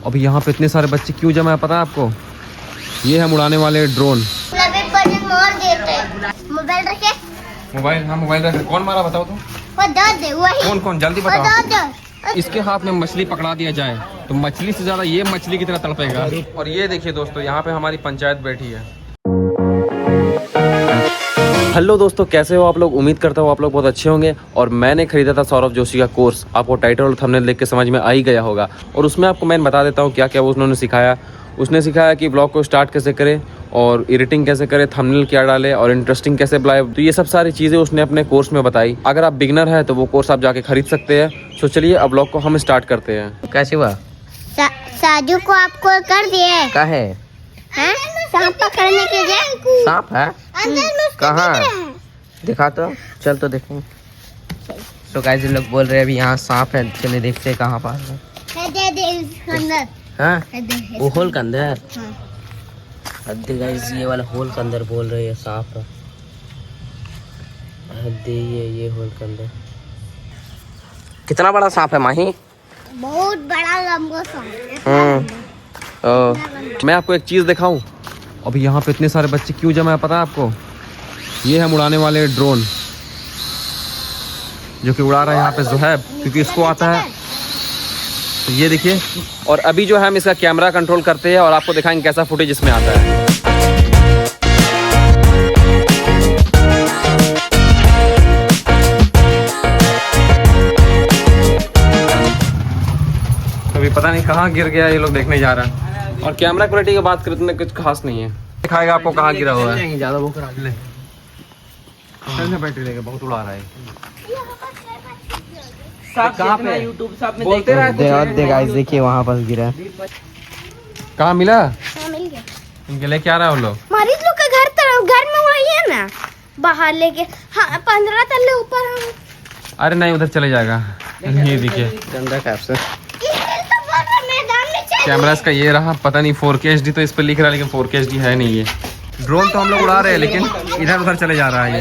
अभी यहाँ पे इतने सारे बच्चे क्यों जमा है पता है आपको? ये हम उड़ाने वाले ड्रोन। मोबाइल रखे। मोबाइल, हाँ मोबाइल रखे। कौन मारा बताओ तुम? कौन कौन जल्दी बताओ। इसके हाथ में मछली पकड़ा दिया जाए तो मछली से ज्यादा ये मछली की तरह तड़पेगा। और ये देखिए दोस्तों, यहाँ पे हमारी पंचायत बैठी है। हेलो दोस्तों, कैसे हो आप लोग? उम्मीद करता हूँ आप लोग बहुत अच्छे होंगे। और मैंने खरीदा था सौरभ जोशी का कोर्स। आपको टाइटल और थंबनेल देख के समझ में आ ही गया होगा। और उसमें आपको मैं बता देता हूँ क्या क्या वो उन्होंने सिखाया। उसने सिखाया कि ब्लॉग को स्टार्ट कैसे करें और एडिटिंग कैसे करें, थंबनेल क्या डालें और इंटरेस्टिंग कैसे बनाए। तो ये सब सारी चीज़ें उसने अपने कोर्स में बताई। अगर आप बिगनर हैं तो वो कोर्स आप जाके खरीद सकते हैं। तो चलिए अब ब्लॉग को हम स्टार्ट करते हैं। कैसे हुआ? साजू को आपको कर दिए। क्या है? सांप पकड़ने के लिए। सांप है? कहाँ? दिखा तो, चल तो देखें। तो गाइस लोग बोल रहे हैं अभी यहाँ सांप है, चलिए देखते हैं कहाँ पास है। हाँ, वो होल के अंदर। हद्दी गाइस, ये वाला होल के अंदर बोल रहे हैं सांप है। हद्दी ये होल के अंदर। कितना बड़ा सांप है माही? बहुत बड़ा लंबा सांप। मैं आपको एक चीज़ दिखाऊं। अभी यहाँ पे इतने सारे बच्चे क्यों जमा है पता है आपको? ये हम उड़ाने वाले ड्रोन, जो कि उड़ा रहा है यहाँ पे ज़ुहैब, क्योंकि इसको आता है। तो ये देखिए। और अभी जो है हम इसका कैमरा कंट्रोल करते हैं और आपको दिखाएंगे कैसा फुटेज इसमें आता है। अभी पता नहीं कहाँ गिर गया, ये लोग देखने जा रहा है। और कैमरा क्वालिटी की बात करें तो कुछ खास नहीं है। दिखाएगा आपको कहाँ गिरा हुआ है। ज़्यादा वो करा ले। बैटरी लेके बहुत उड़ा रहा है। कहाँ पे? YouTube साहब में बोलते रहे गाइस, देखिए वहाँ पास गिरा है। कहाँ मिला? मिल गया। इनके लेके आ रहा है वो लोग। मरीज लोग का घर में वही है ना, बाहर लेके। हाँ, 15 तल्ले ऊपर हम। अरे नहीं, उधर चले जाएगा। ये देखिए कैमरा इसका ये रहा। पता नहीं 4K HD तो इस पर लिख रहा है, लेकिन 4K HD है नहीं। ये ड्रोन तो हम लोग उड़ा रहे हैं, लेकिन इधर उधर चले जा रहा है ये।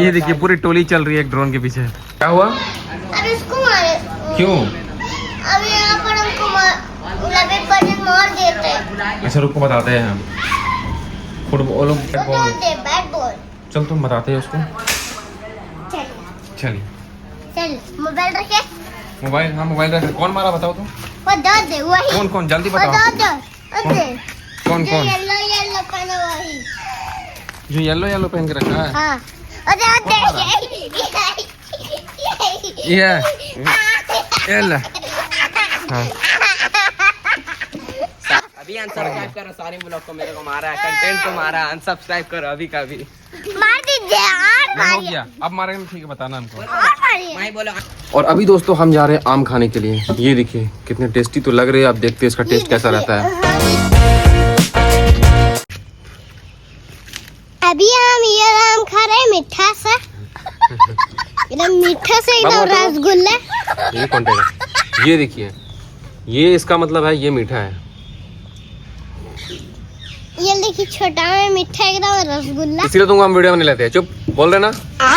ये देखिए पूरी टोली चल रही है एक ड्रोन के पीछे। क्या हुआ? अब इसको मारे। क्यों? अब यहाँ पर हमको मार देते हैं। अच्छा रुको, बताते हैं हम। Football, bat ball. चल तुम बताते हैं उसको। चल चलिए। मोबाइल रखे। मोबाइल, हाँ मोबाइल रखे। कौन मारा बताओ तुम? वही। कौन कौन जल्दी बताओ। कौन कौन? येलो पहना वही। जो येलो पहन के रखा है। हाँ। ये ले। हाँ। अभी अनसब्सक्राइब करो सारे ब्लॉग को, मेरे को मारा है, कंटेंट को मारा। अनसब्सक्राइब करो अभी का भी। मार दीजिए और हो गया, अब मारेंगे ठीक है, बताना हमको। मैं बोलो। और अभी दोस्तों हम जा रहे हैं आम खाने के लिए। ये देखिए कितने टेस्टी तो लग रहे हैं। अब देखते हैं इसका टेस्ट कैसा रहता है। अभी हम ये आम खा रहे हैं, मीठा सा। एकदम मीठा से, एकदम रसगुल्ला। ये कौन टेगा? ये देखिए, ये इसका मतलब है ये मीठा है। ये देखिए छोटा में मीठा, एकदम रसगुल्ला। इसीलिए तुमको हम वीडियो में नहीं लेते हैं। चुप बोल रहे ना।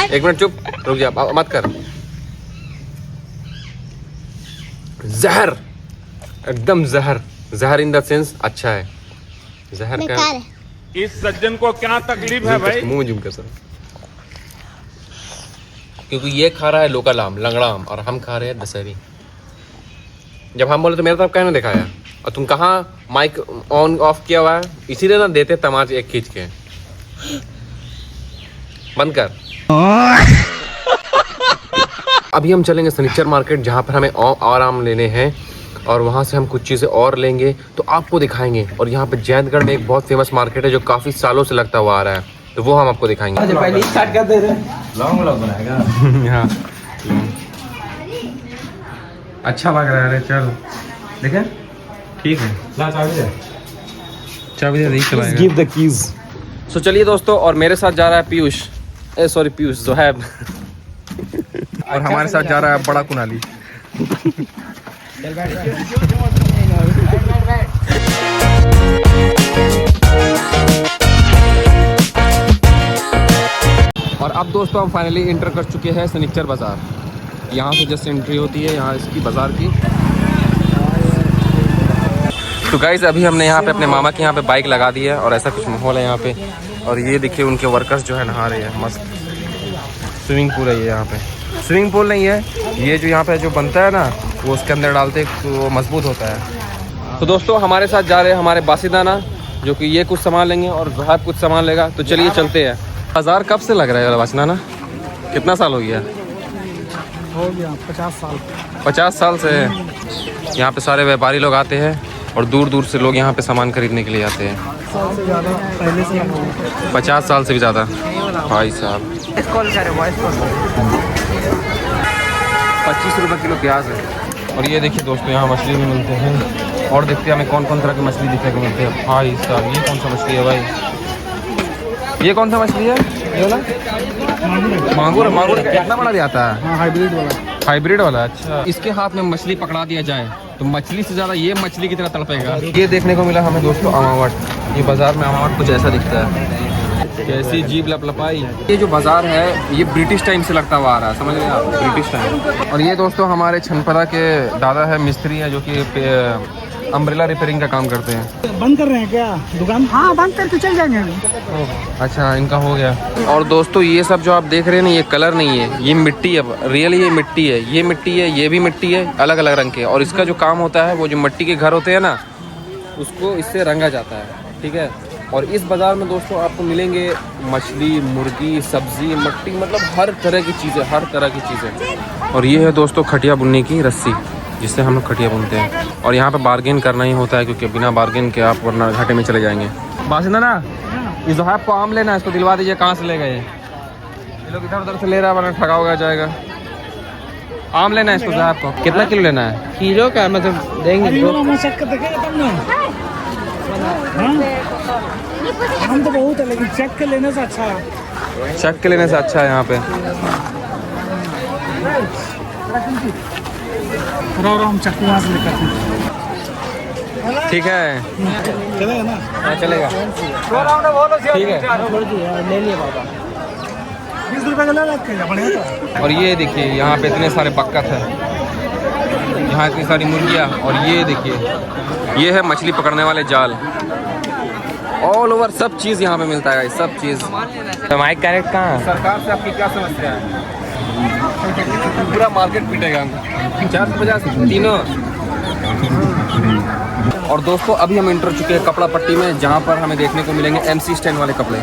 एक मिनट चुप रुक जा, मत कर। जहर, एकदम जहर। जहर इन द सेंस अच्छा है। जहर का इस सज्जन को क्या तकलीफ है भाई? मुंह में जूम कर सर। क्योंकि ये खा रहा है लोकल आम, लंगड़ा आम, और हम खा रहे हैं दशहरी। जब हम बोले तो मेरे तरफ कहने दिखाया, और तुम कहाँ माइक ऑन ऑफ किया हुआ है? इसीलिए ना देते तमाच एक खींच के। बंद कर। अभी हम चलेंगे सनीचर मार्केट, जहाँ पर हमें और आम लेने हैं, और वहाँ से हम कुछ चीज़ें और लेंगे तो आपको दिखाएंगे। और यहाँ पे जैंतगढ़ में एक बहुत फेमस मार्केट है जो काफ़ी सालों से लगता हुआ आ रहा है, तो वो हम आपको दिखाएंगे। पहले स्टार्ट कर दे रहे। लॉन्ग व्लॉग बनाएगा। हाँ अच्छा लग रहा है। चल देखें, ठीक है। चाबी दे, चलाएगा। Give the keys. सो चलिए दोस्तों, और मेरे साथ जा रहा है पीयूष, पीयूष ज़ुहैब। और हमारे साथ जा रहा है बड़ा कुनाली। और अब दोस्तों हम फाइनली इंटर कर चुके हैं सनीचर बाज़ार। यहाँ से जस्ट एंट्री होती है यहाँ इसकी बाज़ार की। तो गाइस अभी हमने यहाँ पे अपने मामा के यहाँ पे बाइक लगा दी है और ऐसा कुछ माहौल है यहाँ पे। और ये देखिए उनके वर्कर्स जो है नहा रहे हैं, मस्त स्विमिंग पूल है ये यहाँ पे। स्विमिंग पूल नहीं है ये, जो यहाँ पे जो बनता है ना वो उसके अंदर डालते तो वो मजबूत होता है। तो दोस्तों हमारे साथ जा रहे हैं हमारे बासिदाना, जो कि ये कुछ सामान लेंगे और ज़हाब कुछ सामान लेगा। तो चलिए चलते हैं। बाजार कब से लग रहा है बासिदाना? कितना साल हो गया? हो गया 50 साल। 50 साल से यहाँ पे सारे व्यापारी लोग आते हैं और दूर दूर से लोग यहाँ पे सामान खरीदने के लिए आते हैं। साल से ज़्यादा पहले से लगा हुआ। 50 साल से भी ज़्यादा भाई साहब। 25 रुपये किलो प्याज है। और ये देखिए दोस्तों यहाँ मछली भी मिलते हैं और देखते हैं हमें कौन कौन तरह की मछली दिखने को मिलती है। भाई साहब ये कौन सा मछली है भाई? ये कौन सा मछली है? ये वाला मांगुर। मांगुर कितना बड़ा भी आता है? हाँ, हाइब्रिड वाला। हाइब्रिड वाला। अच्छा, इसके हाथ में मछली पकड़ा दिया जाए तो मछली से ज़्यादा ये मछली की तरह तड़पेगा। ये देखने को मिला हमें दोस्तों अमावट। ये बाजार में अमावट कुछ ऐसा दिखता है, कैसी जीभ लपलपाई। ये जो बाजार है ये ब्रिटिश टाइम से लगता हुआ आ रहा है, समझ रहे हैं आप? British time. और ये दोस्तों हमारे छनपरा के दादा है, मिस्त्री है, जो कि अम्ब्रेला रिपेयरिंग का काम करते हैं। बंद कर रहे हैं क्या दुकान? हाँ, बंद करके चल जाएंगे अभी। अच्छा, इनका हो गया। और दोस्तों ये सब जो आप देख रहे हैं ना, ये कलर नहीं है, ये मिट्टी है। रियल ये मिट्टी है, ये मिट्टी है, ये भी मिट्टी है, अलग अलग रंग के। और इसका जो काम होता है वो जो मिट्टी के घर होते हैं ना, उसको इससे रंगा जाता है, ठीक है। और इस बाज़ार में दोस्तों आपको मिलेंगे मछली, मुर्गी, सब्जी, मट्टी, मतलब हर तरह की चीज़ें, हर तरह की चीज़ें। और ये है दोस्तों खटिया बुनने की रस्सी, जिससे हम लोग खटिया बुनते हैं। और यहाँ पे बार्गेन करना ही होता है, क्योंकि बिना बार्गेन के आप वरना घाटे में चले जाएंगे। बासिंदा इस ज़हाब को आम लेना है, इसको दिलवा दीजिए। कहाँ से ले गए ये लोग? इधर उधर से ले रहा है, वरना ठगा होगा जाएगा। आम लेना है इसको, ज़हाब को। कितना किलो लेना है? किलो का मतलब देंगे हम तो बहुत है, लेकिन चेक के लेने से अच्छा है। चेक के लेने से अच्छा है यहाँ पे। हम चक्कू वहाँ से लेकर ठीक है, चलेगा ना? हाँ चलेगा, ठीक है। ले लिए बाबा। 20 रुपये का ले रखे बढ़िया था। और ये देखिए यहाँ पे इतने सारे बक्कत है, यहाँ इतनी सारी मुर्गियाँ। और ये देखिए ये है मछली पकड़ने वाले जाल। ऑल ओवर सब चीज़ यहाँ पे मिलता है, सब चीज़। तो माइक करेक्ट कहाँ है? सरकार से आपकी क्या समस्या है? पूरा मार्केट पीटेगा 50 तीनों। और दोस्तों अभी हम इंटर चुके हैं कपड़ा पट्टी में, जहाँ पर हमें देखने को मिलेंगे MC स्टैंड वाले कपड़े।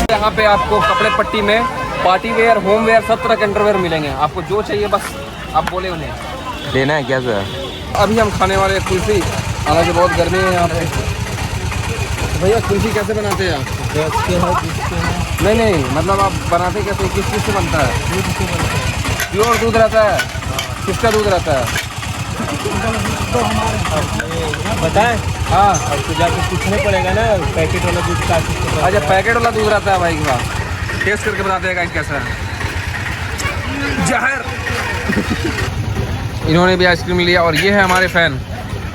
यहाँ पे आपको कपड़े पट्टी में पार्टी वेयर, होम वेयर, सब तरह के अंडरवेयर मिलेंगे। आपको जो चाहिए बस आप बोले उन्हें। लेना है क्या सर? अभी हम खाने वाले कुल्फी, हालांकि बहुत गर्मी है यहाँ पे। भैया कुल्फी कैसे बनाते हैं आप? नहीं, मतलब आप बनाते कैसे, किस चीज़ से बनता है? प्योर दूध रहता है? किसका दूध रहता है बताएं? हाँ, आपको जाके पूछने पड़ेगा ना, पैकेट वाला दूध का। अच्छा पैकेट वाला दूध रहता है भाई के पास। टेस्ट करके बताते हैं गाइस कैसा है। जहर। इन्होंने भी आइसक्रीम लिया। और ये है हमारे फैन।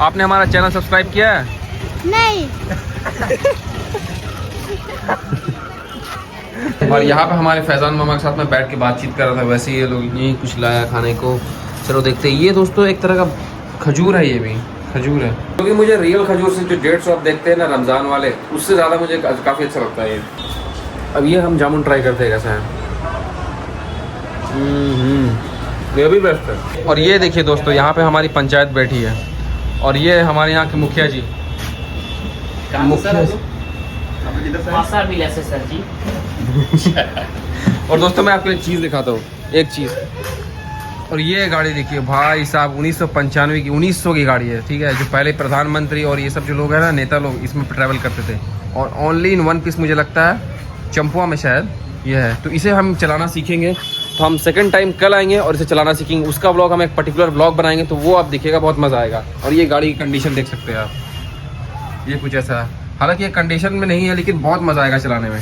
आपने हमारा चैनल सब्सक्राइब किया है? नहीं। और यहाँ पे हमारे फैजान मामा के साथ में बैठ के बातचीत कर रहा था। वैसे ये लोग यही कुछ लाया खाने को। चलो देखते हैं। ये दोस्तों एक तरह का खजूर है, ये भी खजूर है, क्योंकि मुझे रियल खजूर से जो 150 आप देखते हैं ना रमज़ान वाले, उससे ज़्यादा मुझे काफ़ी अच्छा लगता है ये। अब ये हम जामुन ट्राई करते हैं कैसा है। ये भी बेस्ट है। और ये देखिए दोस्तों यहाँ पे हमारी पंचायत बैठी है और ये हमारे यहाँ के मुखिया जी। और दोस्तों मैं आपको एक चीज़ दिखाता हूँ, एक चीज़। और ये गाड़ी देखिए भाई साहब 1995 की 1900 की गाड़ी है, ठीक है। जो पहले प्रधानमंत्री और ये सब जो लोग हैं ना, नेता लोग, इसमें ट्रैवल करते थे। और ओनली इन वन पीस मुझे लगता है चंपुआ में शायद ये है। तो इसे हम चलाना सीखेंगे, तो हम सेकंड टाइम कल आएंगे और इसे चलाना सीखेंगे। उसका ब्लॉग हम एक पर्टिकुलर ब्लॉग बनाएंगे, तो वो आप दिखेगा, बहुत मज़ा आएगा। और ये गाड़ी की कंडीशन देख सकते हैं आप, ये कुछ ऐसा है। हालांकि ये कंडीशन में नहीं है, लेकिन बहुत मज़ा आएगा चलाने में।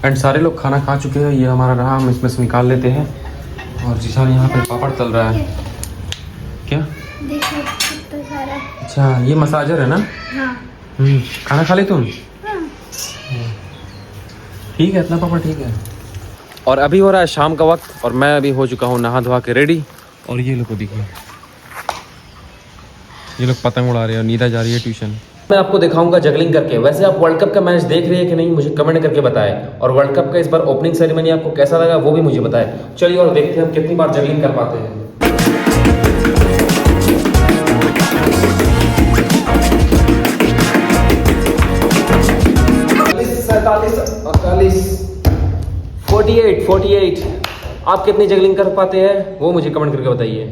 एंड सारे लोग खाना खा चुके हैं। ये हमारा रहा, हम इसमें से निकाल लेते हैं। और जीशान यहाँ पे पापड़ तल रहा है। क्या? देखो कितना सारा। अच्छा ये मसाजर है ना? हाँ। खाना खा ली तुम? हाँ। ठीक है, इतना पापड़ ठीक है। और अभी हो रहा है शाम का वक्त और मैं अभी हो चुका हूँ नहा धोवा के रेडी। और ये लोग को देखिए, ये लोग पतंग उड़ा रहे हैं और नीदा जा रही है ट्यूशन। मैं आपको दिखाऊंगा जगलिंग करके। वैसे आप वर्ल्ड कप का मैच देख रहे हैं कि नहीं, मुझे कमेंट करके बताएं। और वर्ल्ड कप का इस बार ओपनिंग सेरेमनी आपको कैसा लगा वो भी मुझे बताएं। चलिए और देखते हैं हम कितनी बार जगलिंग कर पाते हैं। 48 आप कितनी जगलिंग कर पाते हैं वो मुझे कमेंट करके बताइए।